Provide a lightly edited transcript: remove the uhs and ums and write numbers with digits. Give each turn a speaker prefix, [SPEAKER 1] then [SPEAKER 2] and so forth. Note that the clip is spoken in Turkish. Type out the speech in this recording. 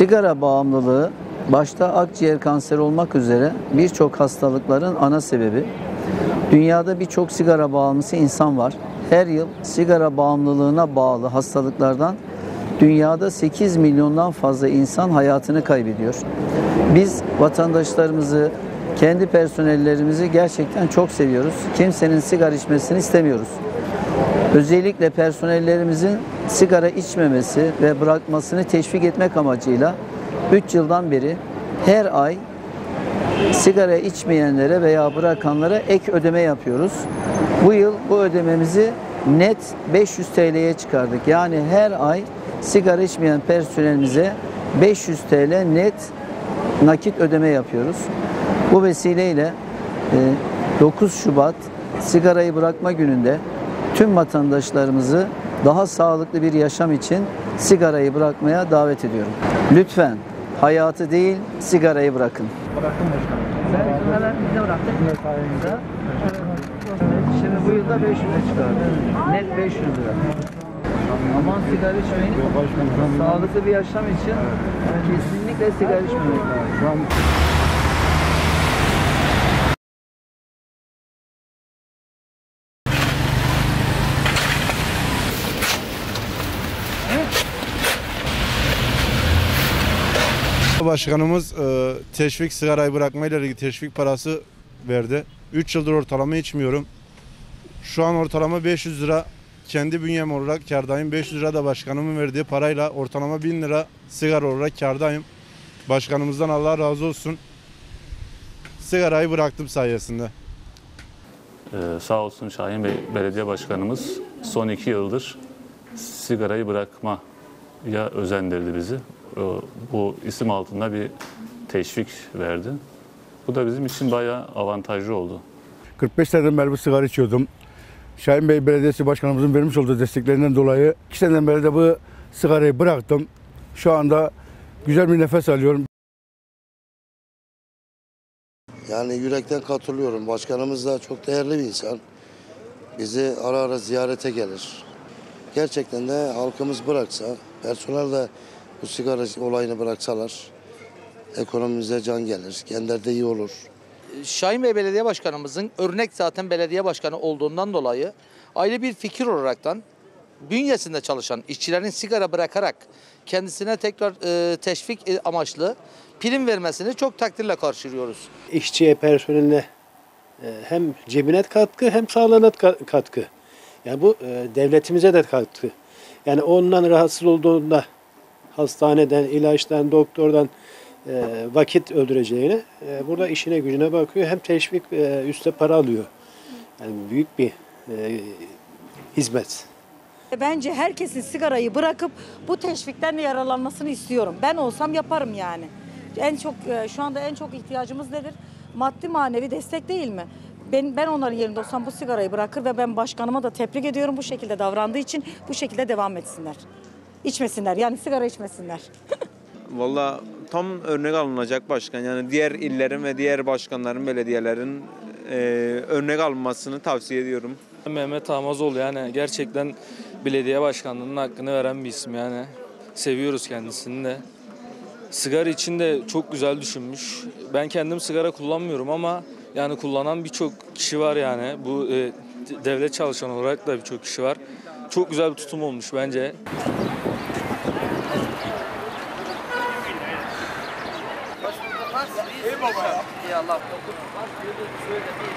[SPEAKER 1] Sigara bağımlılığı başta akciğer kanseri olmak üzere birçok hastalıkların ana sebebi. Dünyada birçok sigara bağımlısı insan var. Her yıl sigara bağımlılığına bağlı hastalıklardan dünyada 8 milyondan fazla insan hayatını kaybediyor. Biz vatandaşlarımızı, kendi personellerimizi gerçekten çok seviyoruz. Kimsenin sigara içmesini istemiyoruz. Özellikle personellerimizin sigara içmemesi ve bırakmasını teşvik etmek amacıyla 3 yıldan beri her ay sigara içmeyenlere veya bırakanlara ek ödeme yapıyoruz. Bu yıl bu ödememizi net 500 TL'ye çıkardık. Yani her ay sigara içmeyen personelimize 500 TL net nakit ödeme yapıyoruz. Bu vesileyle 9 Şubat sigarayı bırakma gününde tüm vatandaşlarımızı daha sağlıklı bir yaşam için sigarayı bırakmaya davet ediyorum. Lütfen hayatı değil, sigarayı bırakın.
[SPEAKER 2] Bıraktım başkanım. Ben bize bıraktık. Şimdi bu yılda 500'e çıkardı. Net 500 lira. Aman sigara içmeyin. Sağlıklı bir yaşam için kesinlikle sigara içmemek lazım.
[SPEAKER 3] Başkanımız teşvik sigarayı bırakmayla ilgili teşvik parası verdi. 3 yıldır ortalama içmiyorum. Şu an ortalama 500 lira kendi bünyem olarak kârdayım. 500 lira da başkanımın verdiği parayla ortalama 1000 lira sigara olarak kârdayım. Başkanımızdan Allah razı olsun. Sigarayı bıraktım sayesinde.
[SPEAKER 4] Sağ olsun Şahin Bey Belediye Başkanımız son 2 yıldır sigarayı bırakmaya özendirdi bizi. Bu isim altında bir teşvik verdi. Bu da bizim için bayağı avantajlı oldu.
[SPEAKER 5] 45 seneden beri bu sigara içiyordum. Şahin Bey Belediyesi Başkanımızın vermiş olduğu desteklerinden dolayı 2 seneden beri de bu sigarayı bıraktım. Şu anda güzel bir nefes alıyorum.
[SPEAKER 6] Yani yürekten katılıyorum. Başkanımız da çok değerli bir insan. Bizi ara ara ziyarete gelir. Gerçekten de halkımız bıraksa, personel de bu sigara olayını bıraksalar ekonomimize can gelir. Kendileri de iyi olur.
[SPEAKER 7] Şahin Bey Belediye Başkanımızın örnek zaten belediye başkanı olduğundan dolayı ayrı bir fikir olaraktan bünyesinde çalışan işçilerin sigara bırakarak kendisine tekrar teşvik amaçlı prim vermesini çok takdirle karşılıyoruz.
[SPEAKER 8] İşçiye, personeline hem cebine katkı hem sağlığına katkı. Yani bu devletimize de katkı. Yani ondan rahatsız olduğunda hastaneden, ilaçtan, doktordan vakit öldüreceğine burada işine gücüne bakıyor. Hem teşvik üstte para alıyor. Yani büyük bir hizmet.
[SPEAKER 9] Bence herkesin sigarayı bırakıp bu teşvikten yararlanmasını istiyorum. Ben olsam yaparım yani. Şu anda en çok ihtiyacımız nedir? Maddi manevi destek değil mi? Ben onların yerinde olsam bu sigarayı bırakır ve ben başkanıma da tebrik ediyorum bu şekilde davrandığı için. Bu şekilde devam etsinler. İçmesinler, yani sigara içmesinler.
[SPEAKER 10] Vallahi tam örnek alınacak başkan. Yani diğer illerin ve diğer başkanların, belediyelerin örnek alınmasını tavsiye ediyorum.
[SPEAKER 11] Mehmet Amazoğlu yani gerçekten belediye başkanlığının hakkını veren bir isim yani. Seviyoruz kendisini de. Sigara için de çok güzel düşünmüş. Ben kendim sigara kullanmıyorum ama yani kullanan birçok kişi var yani. Bu devlet çalışanı olarak da birçok kişi var. Çok güzel bir tutum olmuş bence.
[SPEAKER 7] İyi baba. İyi Allah. Şöyle bir